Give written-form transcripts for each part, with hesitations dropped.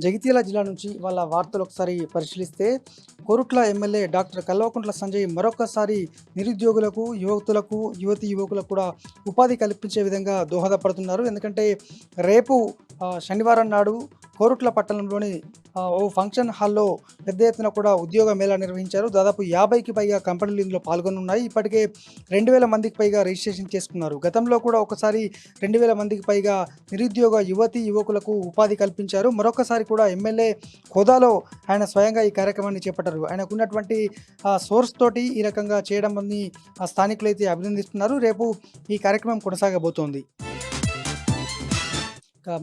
జగిత్యాల జిల్లా నుంచి వాళ్ళ వార్తలు ఒకసారి పరిశీలిస్తే కోరుట్ల ఎమ్మెల్యే డాక్టర్ కల్వకుంట్ల సంజయ్ మరొకసారి నిరుద్యోగులకు యువకులకు కూడా ఉపాధి కల్పించే విధంగా దోహదపడుతున్నారు. ఎందుకంటే రేపు శనివారం నాడు కోరుట్ల పట్టణంలోని ఓ ఫంక్షన్ హాల్లో పెద్ద ఎత్తున కూడా ఉద్యోగ మేళా నిర్వహించారు. దాదాపు 50కి పైగా కంపెనీలు ఇందులో పాల్గొనున్నాయి. ఇప్పటికే 2000 మందికి పైగా రిజిస్ట్రేషన్ చేసుకున్నారు. గతంలో కూడా ఒకసారి 2000 మందికి పైగా నిరుద్యోగ యువకులకు ఉపాధి కల్పించారు. మరొకసారి కూడా ఎమ్మెల్యే హోదాలో ఆయన స్వయంగా ఈ కార్యక్రమాన్ని చేపట్టారు. ఆయనకున్నటువంటి సోర్స్ తోటి ఈ రకంగా చేయడం స్థానికులైతే అభినందిస్తున్నారు. రేపు ఈ కార్యక్రమం కొనసాగబోతోంది.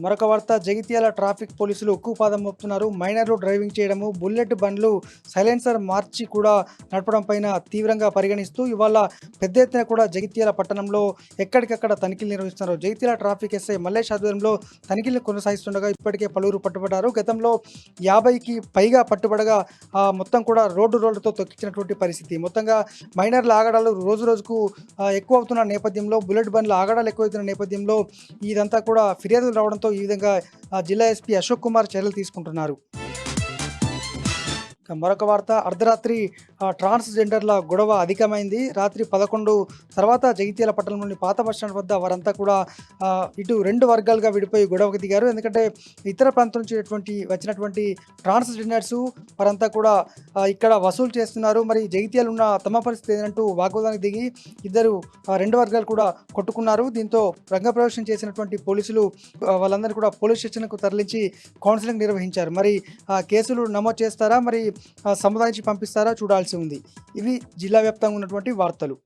మరొక వార్త, జగిత్యాల ట్రాఫిక్ పోలీసులు ఉక్కుపాదం మోపుతున్నారు. మైనర్లు డ్రైవింగ్ చేయడము, బుల్లెట్ బండ్లు సైలెన్సర్ మార్చి కూడా నడపడం పైన తీవ్రంగా పరిగణిస్తూ ఇవాళ పెద్ద ఎత్తున కూడా జగిత్యాల పట్టణంలో ఎక్కడికక్కడ తనిఖీలు నిర్వహిస్తున్నారు. జగిత్యాల ట్రాఫిక్ ఎస్ఐ మల్లేష్ ఆధ్వర్యంలో తనిఖీలు కొనసాగిస్తుండగా ఇప్పటికే పలువురు పట్టుబడ్డారు. గతంలో 50కి పైగా పట్టుబడగా మొత్తం కూడా రోడ్డుతో తొక్కించినటువంటి పరిస్థితి. మొత్తంగా మైనర్ల ఆగడాలు రోజు రోజుకు ఎక్కువ అవుతున్న నేపథ్యంలో, బుల్లెట్ బండ్ల ఆగడాలు ఎక్కువవుతున్న నేపథ్యంలో ఇదంతా కూడా ఫిర్యాదులు రావడంతో ఈ విధంగా జిల్లా ఎస్పీ అశోక్ కుమార్ చర్యలు తీసుకుంటున్నారు. మరొక వార్త, అర్ధరాత్రి ట్రాన్స్జెండర్ల గొడవ అధికమైంది. రాత్రి 11 తర్వాత జగిత్యాల పట్టణంలోని పాత బస్టాండ్ వద్ద వారంతా కూడా ఇటు 2 వర్గాలుగా విడిపోయి గొడవకు దిగారు. ఎందుకంటే ఇతర ప్రాంతం నుంచి వచ్చినటువంటి ట్రాన్స్జెండర్స్ వారంతా కూడా ఇక్కడ వసూలు చేస్తున్నారు, మరి జగిత్యాల ఉన్న తమ పరిస్థితి ఏంటంటూ వాగ్వాదానికి దిగి ఇద్దరు 2 వర్గాలు కూడా కొట్టుకున్నారు. దీంతో రంగప్రవేశం చేసినటువంటి పోలీసులు వాళ్ళందరూ కూడా పోలీస్ స్టేషన్కు తరలించి కౌన్సిలింగ్ నిర్వహించారు. మరి కేసులు నమోదు చేస్తారా, మరి సముదాయించి పంపిస్తారా చూడాల్సి ఉంది. ఇవి జిల్లా వ్యాప్తంగా ఉన్నటువంటి వార్తలు.